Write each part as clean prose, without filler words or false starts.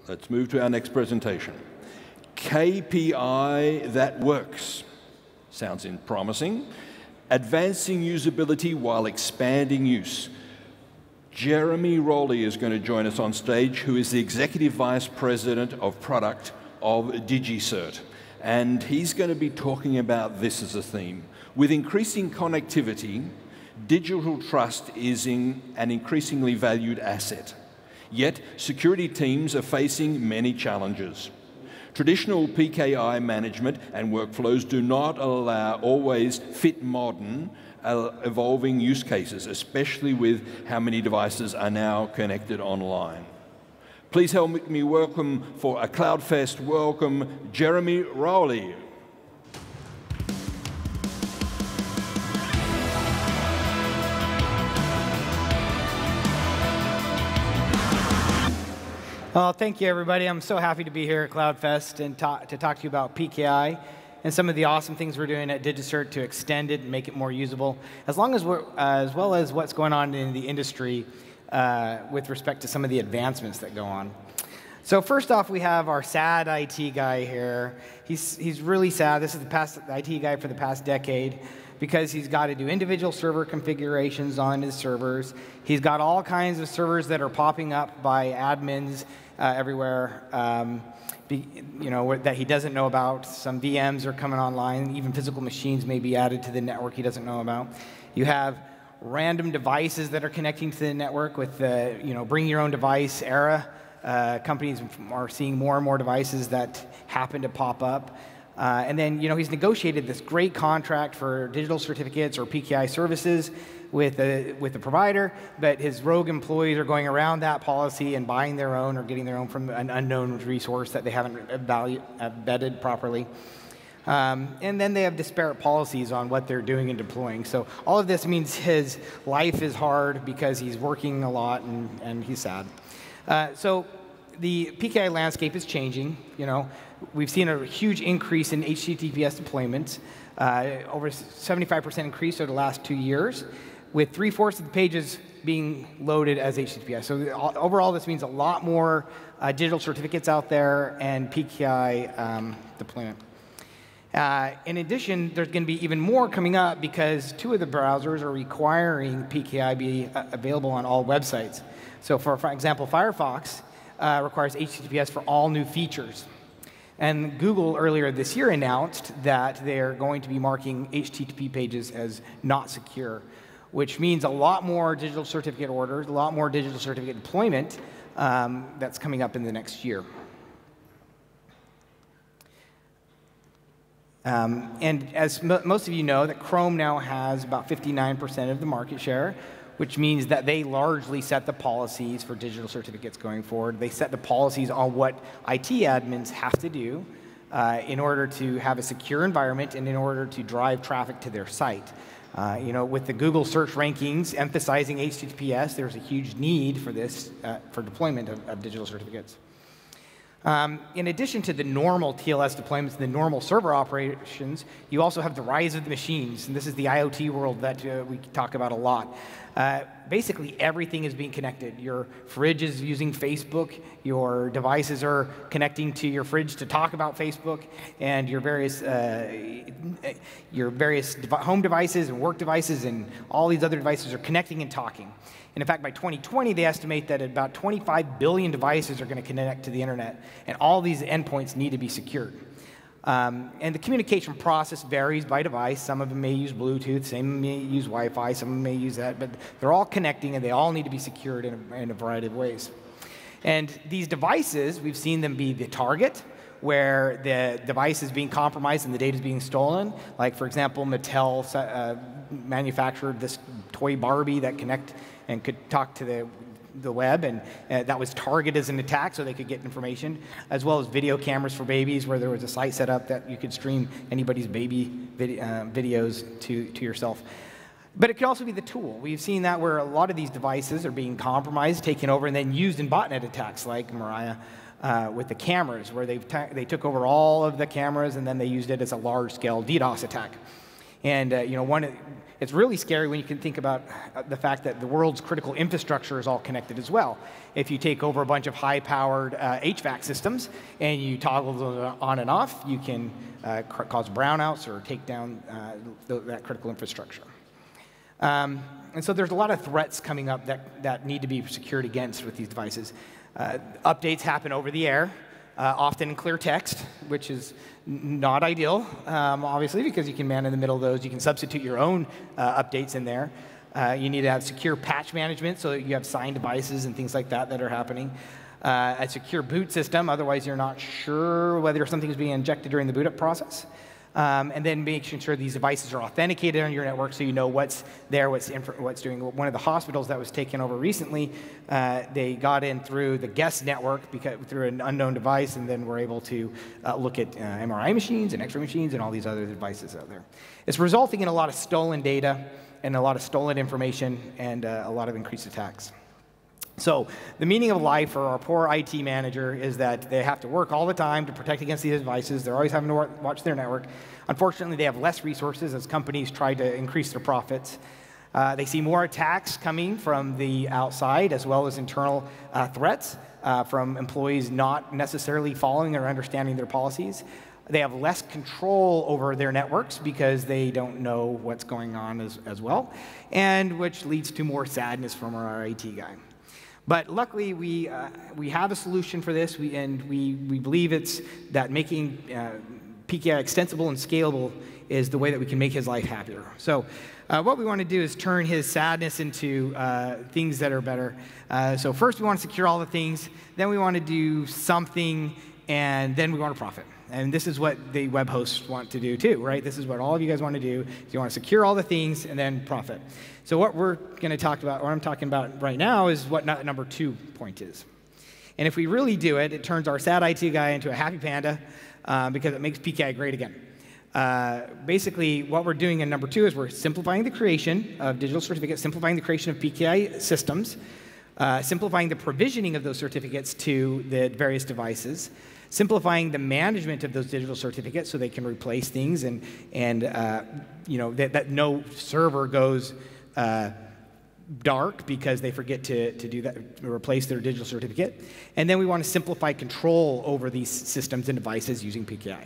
Let's move to our next presentation. KPI that works. Sounds promising. Advancing usability while expanding use. Jeremy Rowley is going to join us on stage, who is the Executive Vice President of Product of Digicert. And he's going to be talking about this as a theme. With increasing connectivity, digital trust is an increasingly valued asset. Yet, security teams are facing many challenges. Traditional PKI management and workflows do not always fit modern, evolving use cases, especially with how many devices are now connected online. Please help me welcome for a CloudFest welcome, Jeremy Rowley. Well, thank you, everybody. I'm so happy to be here at CloudFest and to talk to you about PKI and some of the awesome things we're doing at Digicert to extend it and make it more usable, as well as what's going on in the industry with respect to some of the advancements that go on. So first off, we have our sad IT guy here. He's really sad. This is the IT guy for the past decade, because he's got to do individual server configurations on his servers. He's got all kinds of servers that are popping up by admins everywhere, that he doesn't know about. Some VMs are coming online. Even physical machines may be added to the network he doesn't know about. You have random devices that are connecting to the network with the bring your own device era. Companies are seeing more and more devices that happen to pop up. And then, he's negotiated this great contract for digital certificates or PKI services with the provider, but his rogue employees are going around that policy and buying their own or getting their own from an unknown resource that they haven't vetted properly. And then they have disparate policies on what they're doing and deploying. So all of this means his life is hard because he's working a lot and he's sad. So the PKI landscape is changing. We've seen a huge increase in HTTPS deployments, over 75% increase over the last 2 years, with 3/4 of the pages being loaded as HTTPS. So overall, this means a lot more digital certificates out there and PKI deployment. In addition, there's going to be even more coming up because 2 of the browsers are requiring PKI be available on all websites. So for example, Firefox requires HTTPS for all new features. And Google earlier this year announced that they're going to be marking HTTP pages as not secure, which means a lot more digital certificate orders, a lot more digital certificate deployment that's coming up in the next year. And as most of you know, that Chrome now has about 59% of the market share, which means that they largely set the policies for digital certificates going forward. They set the policies on what IT admins have to do in order to have a secure environment and in order to drive traffic to their site. With the Google search rankings emphasizing HTTPS, there's a huge need for this, for deployment of digital certificates. In addition to the normal TLS deployments, the normal server operations, you also have the rise of the machines. And this is the IoT world that we talk about a lot. Basically, everything is being connected. Your fridge is using Facebook. Your devices are connecting to your fridge to talk about Facebook. And your various home devices and work devices and all these other devices are connecting and talking. And in fact, by 2020, they estimate that about 25 billion devices are going to connect to the internet. And all these endpoints need to be secured. And the communication process varies by device. Some of them may use Bluetooth, some may use Wi-Fi, some of them may use that. But they're all connecting, and they all need to be secured in a variety of ways. And these devices, we've seen them be the target, where the device is being compromised and the data is being stolen. Like, for example, Mattel manufactured this toy Barbie that could talk to the web, and that was targeted as an attack so they could get information, as well as video cameras for babies, where there was a site set up that you could stream anybody's baby videos to yourself. But it could also be the tool. We've seen that where a lot of these devices are being compromised, taken over, and then used in botnet attacks like Mariah with the cameras, where they took over all of the cameras and then they used it as a large-scale DDoS attack. And it's really scary when you can think about the fact that the world's critical infrastructure is all connected as well. If you take over a bunch of high-powered HVAC systems and you toggle those on and off, you can cause brownouts or take down that critical infrastructure. And so there's a lot of threats coming up that need to be secured against with these devices. Updates happen over the air, often in clear text, which is not ideal, obviously, because you can man in the middle of those. You can substitute your own updates in there. You need to have secure patch management so that you have signed devices and things like that that are happening. A secure boot system, otherwise you're not sure whether something's being injected during the boot up process. And then making sure these devices are authenticated on your network so you know what's there, what's doing. One of the hospitals that was taken over recently, they got in through the guest network through an unknown device, and then were able to look at MRI machines and X-ray machines and all these other devices out there. It's resulting in a lot of stolen data and a lot of stolen information and a lot of increased attacks. So the meaning of life for our poor IT manager is that they have to work all the time to protect against these devices. They're always having to watch their network. Unfortunately, they have less resources as companies try to increase their profits. They see more attacks coming from the outside as well as internal threats from employees not necessarily following or understanding their policies. They have less control over their networks because they don't know what's going on as well, and which leads to more sadness from our IT guy. But luckily, we have a solution for this, and we believe it's that making PKI extensible and scalable is the way that we can make his life happier. So what we want to do is turn his sadness into things that are better. So first, we want to secure all the things. Then we want to do something, and then we want to profit. And this is what the web hosts want to do too, right? This is what all of you guys want to do. You want to secure all the things and then profit. So what we're going to talk about, what I'm talking about right now, is what number 2 point is. And if we really do it, it turns our sad IT guy into a happy panda because it makes PKI great again. Basically, what we're doing in number 2 is we're simplifying the creation of digital certificates, simplifying the creation of PKI systems, simplifying the provisioning of those certificates to the various devices, simplifying the management of those digital certificates so they can replace things and that no server goes dark because they forget to do that, replace their digital certificate. And then we want to simplify control over these systems and devices using PKI.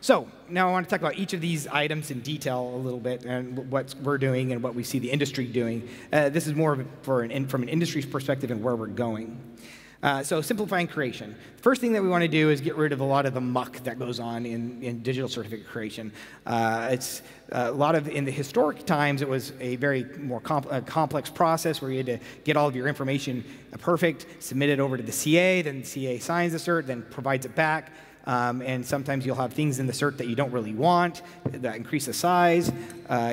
So now I want to talk about each of these items in detail a little bit and what we're doing and what we see the industry doing. This is more from an industry's perspective and where we're going. So simplifying creation. First thing that we want to do is get rid of a lot of the muck that goes on in digital certificate creation. It's a lot of, in the historic times, it was a very more complex process where you had to get all of your information perfect, submit it over to the CA, then the CA signs the cert, then provides it back. And sometimes you'll have things in the cert that you don't really want that increase the size.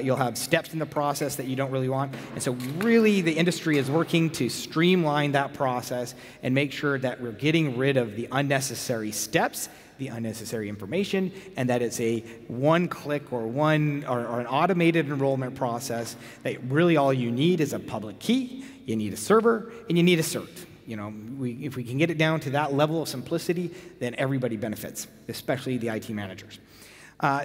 You'll have steps in the process that you don't really want. And so really the industry is working to streamline that process and make sure that we're getting rid of the unnecessary steps, the unnecessary information, and that it's a one-click or an automated enrollment process that really all you need is a public key, you need a server, and you need a cert. If we can get it down to that level of simplicity, then everybody benefits, especially the IT managers.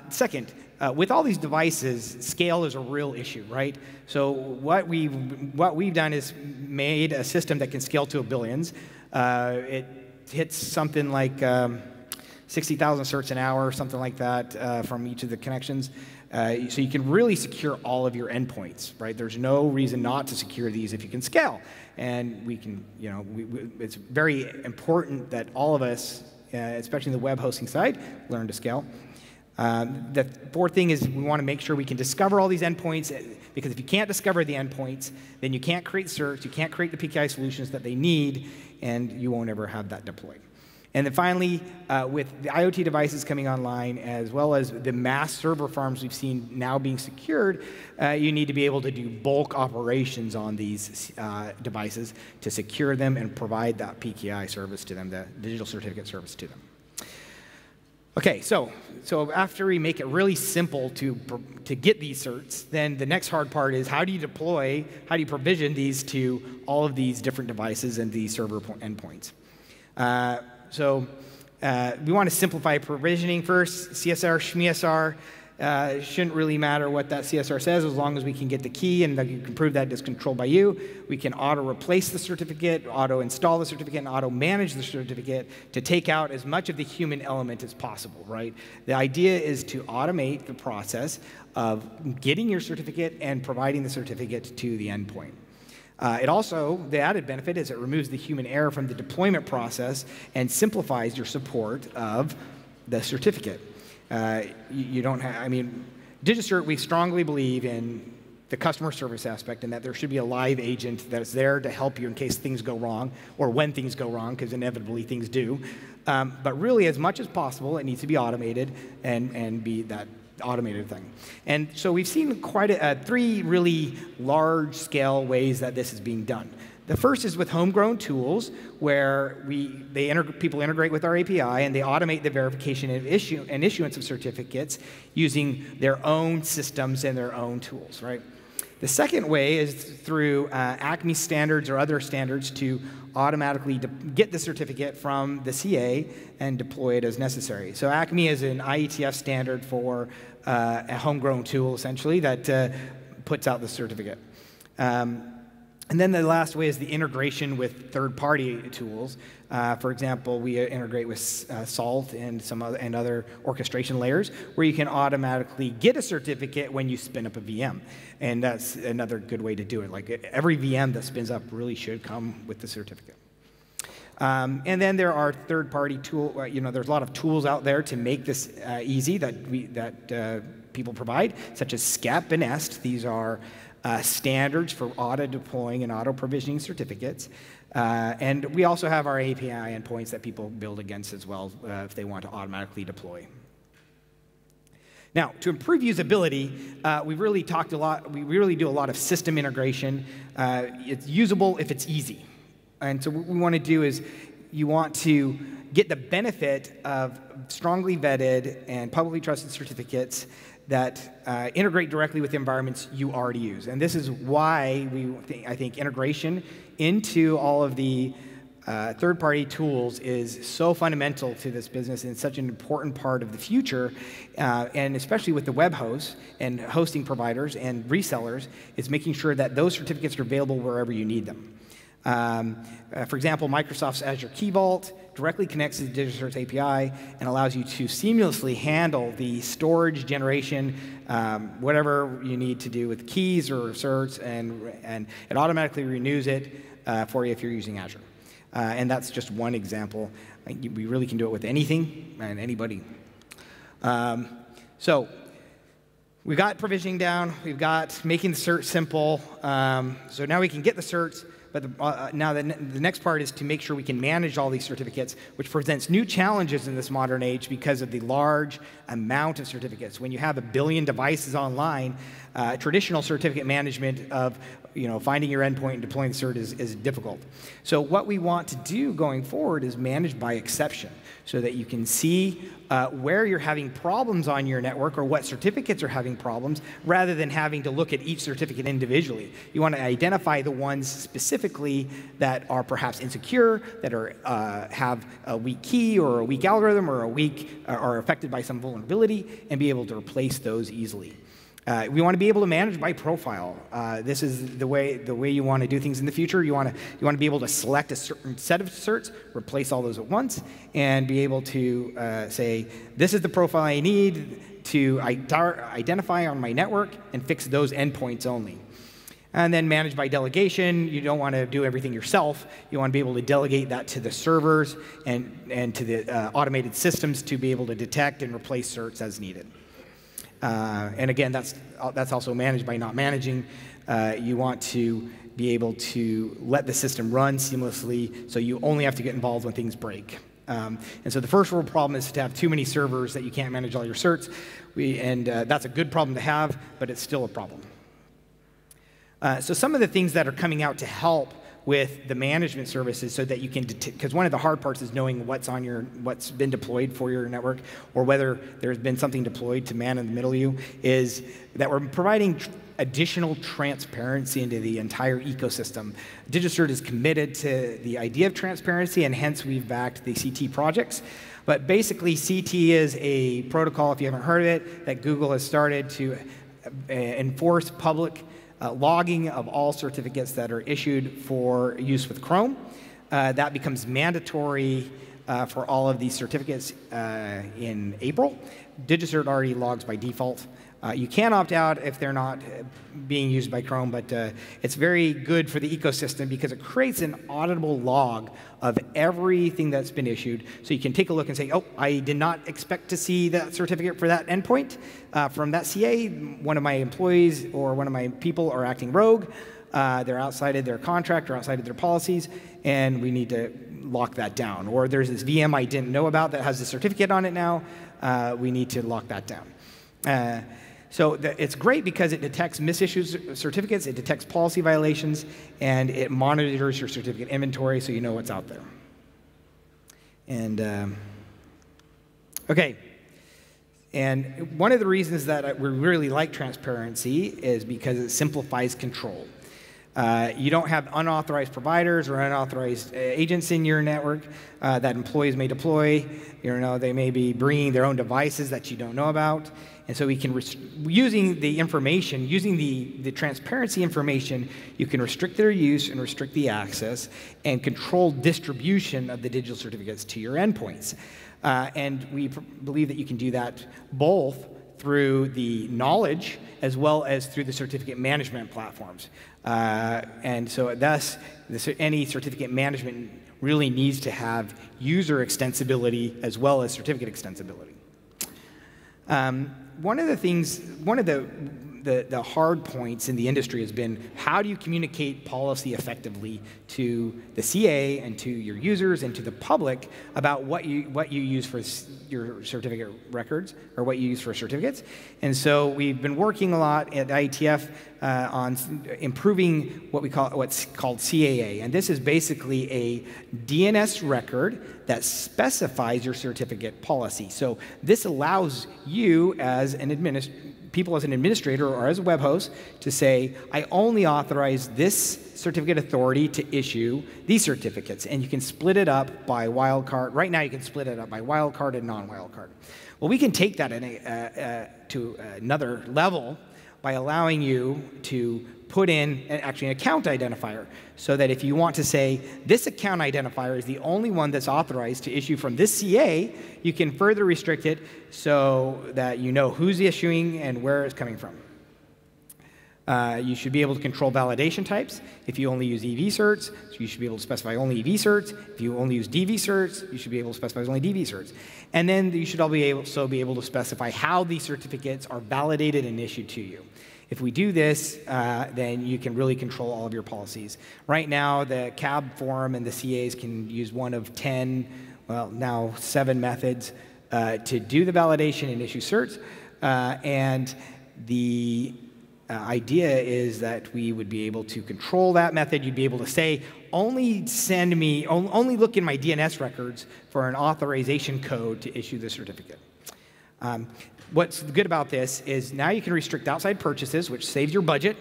Second, with all these devices, scale is a real issue, right? So what we've done is made a system that can scale to billions. It hits something like 60,000 certs an hour, something like that, from each of the connections. So you can really secure all of your endpoints, right? There's no reason not to secure these if you can scale. And we can, it's very important that all of us, especially in the web hosting side, learn to scale. The fourth thing is we want to make sure we can discover all these endpoints, because if you can't discover the endpoints, then you can't create certs, you can't create the PKI solutions that they need, and you won't ever have that deployed. And then finally, with the IoT devices coming online, as well as the mass server farms we've seen now being secured, you need to be able to do bulk operations on these devices to secure them and provide that PKI service to them, the digital certificate service to them. Okay, so after we make it really simple to get these certs, then the next hard part is how do you provision these to all of these different devices and these server endpoints? So We want to simplify provisioning first. CSR, SMESR. Shouldn't really matter what that CSR says as long as we can get the key and that you can prove that it's controlled by you. We can auto-replace the certificate, auto-install the certificate, and auto-manage the certificate to take out as much of the human element as possible, right? The idea is to automate the process of getting your certificate and providing the certificate to the endpoint. It also, the added benefit is it removes the human error from the deployment process and simplifies your support of the certificate. You don't have, I mean, Digicert, we strongly believe in the customer service aspect and that there should be a live agent that's there to help you in case things go wrong or when things go wrong, because inevitably things do. But really, as much as possible, it needs to be automated and be that automated thing. And so we've seen quite three really large-scale ways that this is being done. The first is with homegrown tools, where people integrate with our API and they automate the verification and issuance of certificates using their own systems and their own tools, right? The second way is through Acme standards or other standards to automatically get the certificate from the CA and deploy it as necessary. So Acme is an IETF standard for a homegrown tool, essentially, that puts out the certificate. And then the last way is the integration with third-party tools. For example, we integrate with Salt and some other orchestration layers, where you can automatically get a certificate when you spin up a VM. And that's another good way to do it. Like every VM that spins up really should come with the certificate. And then there are third-party tools. There's a lot of tools out there to make this easy that people provide, such as SCEP and EST. These are standards for auto-deploying and auto-provisioning certificates. And we also have our API endpoints that people build against as well if they want to automatically deploy. Now, to improve usability, we really do a lot of system integration. It's usable if it's easy. And so what we want to do is you want to get the benefit of strongly vetted and publicly trusted certificates that integrate directly with environments you already use. And this is why I think integration into all of the third-party tools is so fundamental to this business and such an important part of the future, and especially with the web hosts and hosting providers and resellers, is making sure that those certificates are available wherever you need them. For example, Microsoft's Azure Key Vault directly connects to Digicert's API and allows you to seamlessly handle the storage generation, whatever you need to do with keys or certs, and it automatically renews it for you if you're using Azure. And that's just one example. We really can do it with anything and anybody. So we've got provisioning down. We've got making the cert simple. So now we can get the certs. But now the next part is to make sure we can manage all these certificates, which presents new challenges in this modern age because of the large amount of certificates. When you have 1 billion devices online, traditional certificate management of finding your endpoint and deploying the cert is difficult. So what we want to do going forward is manage by exception, so that you can see where you're having problems on your network or what certificates are having problems, rather than having to look at each certificate individually. You want to identify the ones specifically that are perhaps insecure, that have a weak key or a weak algorithm or are affected by some vulnerability, and be able to replace those easily. We want to be able to manage by profile. This is the way you want to do things in the future. You want to be able to select a certain set of certs, replace all those at once, and be able to say, this is the profile I need to identify on my network and fix those endpoints only. And then manage by delegation. You don't want to do everything yourself. You want to be able to delegate that to the servers and to the automated systems to be able to detect and replace certs as needed. And again, that's also managed by not managing. You want to be able to let the system run seamlessly, so you only have to get involved when things break. And so the first world problem is to have too many servers that you can't manage all your certs. That's a good problem to have, but it's still a problem. So some of the things that are coming out to help with the management services, so that you can, because one of the hard parts is knowing what's been deployed for your network, or whether there's been something deployed to man in the middle of you, is that we're providing additional transparency into the entire ecosystem. Digicert is committed to the idea of transparency, and hence we've backed the CT projects. But basically, CT is a protocol, if you haven't heard of it, that Google has started to enforce public logging of all certificates that are issued for use with Chrome. That becomes mandatory for all of these certificates in April. Digicert already logs by default. You can opt out if they're not being used by Chrome, but it's very good for the ecosystem because it creates an auditable log of everything that's been issued. So you can take a look and say, oh, I did not expect to see that certificate for that endpoint from that CA. One of my employees or one of my people are acting rogue. They're outside of their contract or outside of their policies, and we need to lock that down. Or there's this VM I didn't know about that has a certificate on it now. We need to lock that down. So it's great because it detects misissued certificates, it detects policy violations, and it monitors your certificate inventory so you know what's out there. And, okay. And one of the reasons that we really like transparency is because it simplifies control. You don't have unauthorized providers or unauthorized agents in your network that employees may deploy. You know, they may be bringing their own devices that you don't know about. And so we can, using the information, using the transparency information, you can restrict their use and restrict the access and control distribution of the digital certificates to your endpoints. And we believe that you can do that both through the knowledge as well as through the certificate management platforms. And so thus, any certificate management really needs to have user extensibility as well as certificate extensibility. One of the hard points in the industry has been how do you communicate policy effectively to the CA and to your users and to the public about what you use for your certificate records or what you use for certificates. And so we've been working a lot at IETF on improving what's called CAA, and this is basically a DNS record that specifies your certificate policy. So this allows you as an administrator or as a web host to say, I only authorize this certificate authority to issue these certificates. And you can split it up by wildcard. Right now you can split it up by wildcard and non-wildcard. Well, we can take that to another level by allowing you to put in actually an account identifier so that if you want to say this account identifier is the only one that's authorized to issue from this CA, you can further restrict it so that you know who's issuing and where it's coming from. You should be able to control validation types. If you only use EV certs, so you should be able to specify only EV certs. If you only use DV certs, you should be able to specify only DV certs. And then you should also be able to specify how these certificates are validated and issued to you. If we do this, then you can really control all of your policies. Right now, the CAB forum and the CAs can use one of 10, well, now 7 methods to do the validation and issue certs. And the idea is that we would be able to control that method. You'd be able to say, only look in my DNS records for an authorization code to issue the certificate. What's good about this is now you can restrict outside purchases, which saves your budget.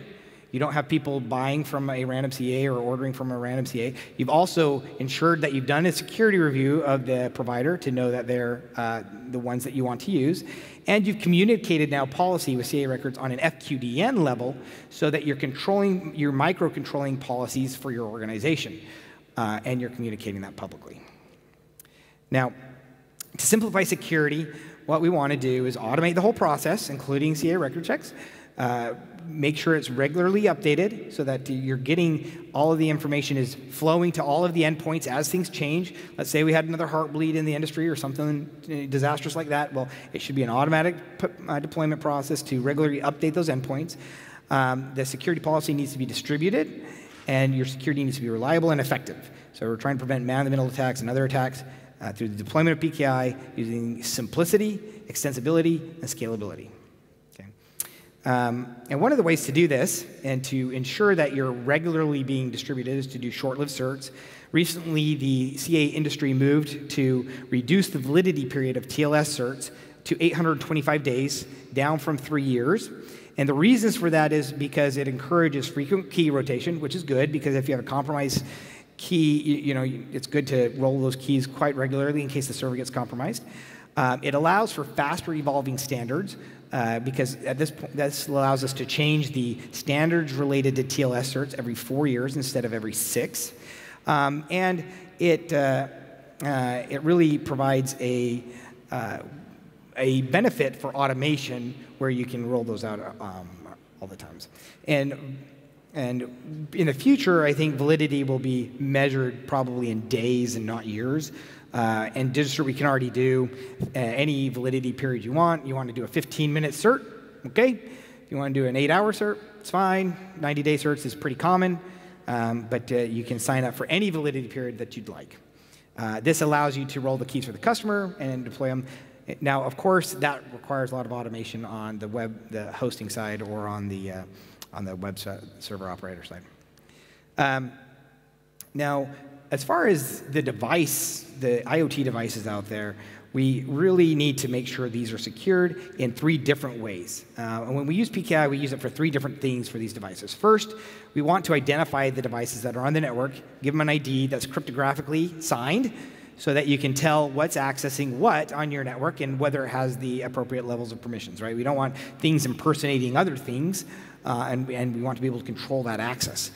You don't have people buying from a random CA or ordering from a random CA. You've also ensured that you've done a security review of the provider to know that they're the ones that you want to use. And you've communicated now policy with CA records on an FQDN level so that you're micro-controlling policies for your organization. And you're communicating that publicly. Now, to simplify security, what we want to do is automate the whole process, including CA record checks. Make sure it's regularly updated so that you're getting all of the information is flowing to all of the endpoints as things change. Let's say we had another heartbleed in the industry or something disastrous like that. Well, it should be an automatic deployment process to regularly update those endpoints. The security policy needs to be distributed, and your security needs to be reliable and effective. So we're trying to prevent man-in-the-middle attacks and other attacks through the deployment of PKI using simplicity, extensibility, and scalability. Okay. And one of the ways to do this and to ensure that you're regularly being distributed is to do short-lived certs. Recently, the CA industry moved to reduce the validity period of TLS certs to 825 days, down from 3 years. And the reasons for that is because it encourages frequent key rotation, which is good, because if you have a compromised key, it's good to roll those keys quite regularly in case the server gets compromised. It allows for faster evolving standards, because at this point, this allows us to change the standards related to TLS certs every 4 years instead of every 6. And it really provides a benefit for automation where you can roll those out all the times. And in the future, I think validity will be measured probably in days and not years. And Digicert, we can already do any validity period you want. You want to do a 15-minute cert, okay? If you want to do an 8-hour cert, it's fine. 90-day certs is pretty common, but you can sign up for any validity period that you'd like. This allows you to roll the keys for the customer and deploy them. Now, of course, that requires a lot of automation on the web, the hosting side, or on the web server operator side. Now, as far as the IoT devices out there, we really need to make sure these are secured in 3 different ways. And when we use PKI, we use it for 3 different things for these devices. First, we want to identify the devices that are on the network, give them an ID that's cryptographically signed, so that you can tell what's accessing what on your network and whether it has the appropriate levels of permissions, right? We don't want things impersonating other things, and we want to be able to control that access.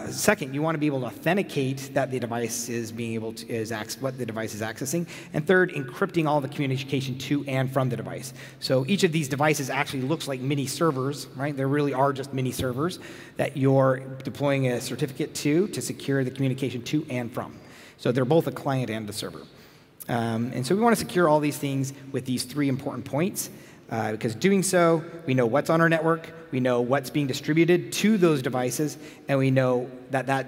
Second, you want to be able to authenticate that the device is what the device is accessing. And third, encrypting all the communication to and from the device. So each of these devices actually looks like mini servers, right? There really are just mini servers that you're deploying a certificate to secure the communication to and from. So they're both a client and a server. And so we want to secure all these things with these 3 important points. Because doing so, we know what's on our network, we know what's being distributed to those devices, and we know that that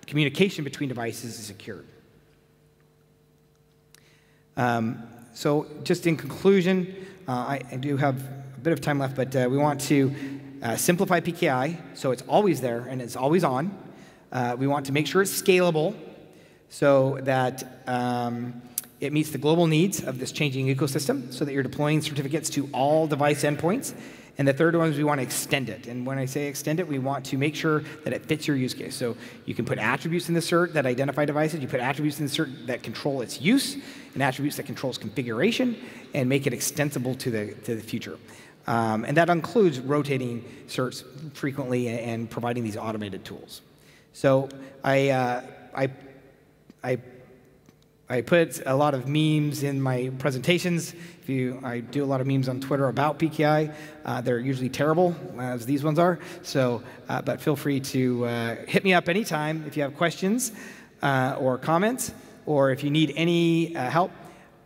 communication between devices is secured. So just in conclusion, I do have a bit of time left, but we want to simplify PKI so it's always there and it's always on. We want to make sure it's scalable so that it meets the global needs of this changing ecosystem so that you're deploying certificates to all device endpoints. And the third one is we want to extend it. And when I say extend it, we want to make sure that it fits your use case. So you can put attributes in the cert that identify devices. You put attributes in the cert that control its use, and attributes that control its configuration, and make it extensible to the future. And that includes rotating certs frequently and providing these automated tools. So I put a lot of memes in my presentations. I do a lot of memes on Twitter about PKI. They're usually terrible, as these ones are. So, but feel free to hit me up anytime if you have questions or comments, or if you need any help.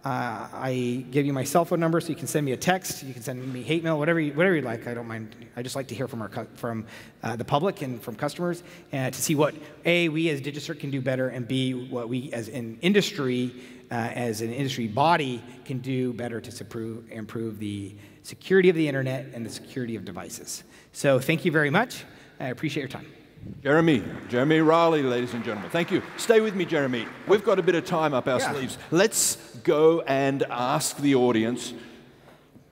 I give you my cell phone number, so you can send me a text. You can send me hate mail, whatever you'd like. I don't mind. I just like to hear from the public and from customers, and to see what A, we as Digicert can do better, and B, what we as an industry body can do better to improve the security of the internet and the security of devices. So thank you very much. I appreciate your time. Jeremy Rowley, ladies and gentlemen. Thank you. Stay with me, Jeremy. We've got a bit of time up our sleeves. Let's go and ask the audience,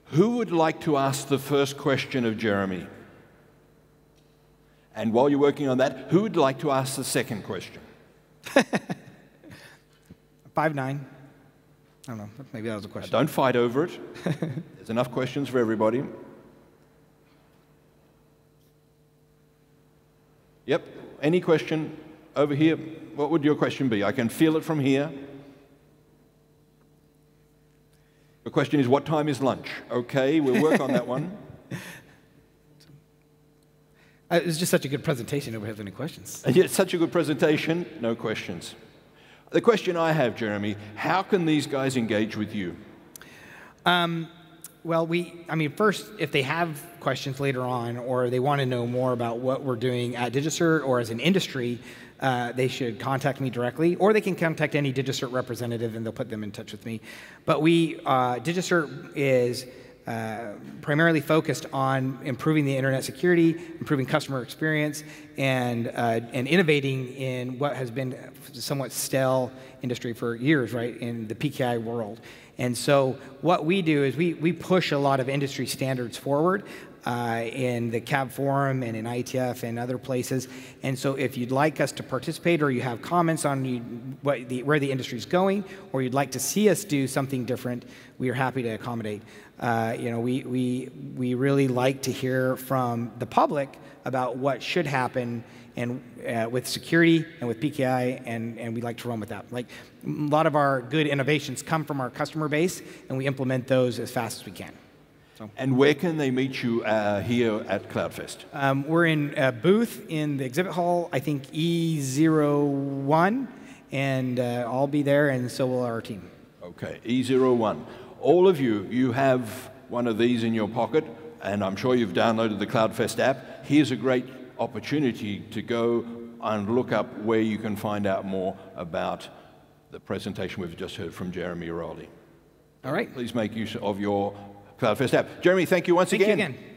who would like to ask the first question of Jeremy? And while you're working on that, who would like to ask the second question? 5'9". I don't know. Maybe that was a question. Don't fight over it. There's enough questions for everybody. Yep. Any question over here? What would your question be? I can feel it from here. The question is, what time is lunch? Okay, we'll work on that one. It was just such a good presentation. Nobody has any questions. And yet, such a good presentation, no questions. The question I have, Jeremy, how can these guys engage with you? Well, first, if they have questions later on, or they want to know more about what we're doing at Digicert or as an industry, they should contact me directly, or they can contact any Digicert representative and they'll put them in touch with me. But Digicert is primarily focused on improving the internet security, improving customer experience, and innovating in what has been a somewhat stale industry for years, right, in the PKI world. And so what we do is we push a lot of industry standards forward, in the CAB forum and in IETF and other places. And so if you'd like us to participate or you have comments on where the industry is going, or you'd like to see us do something different, we are happy to accommodate. We really like to hear from the public about what should happen and with security and with PKI, and we like to run with that. Like, a lot of our good innovations come from our customer base, and we implement those as fast as we can. So. And where can they meet you here at CloudFest? We're in a booth in the exhibit hall, I think E01, and I'll be there, and so will our team. Okay, E01. All of you, you have one of these in your pocket, and I'm sure you've downloaded the CloudFest app. Here's a great opportunity to go and look up where you can find out more about the presentation we've just heard from Jeremy Rowley. All right. Please make use of your CloudFest app. Jeremy, thank you once again. Thank you again.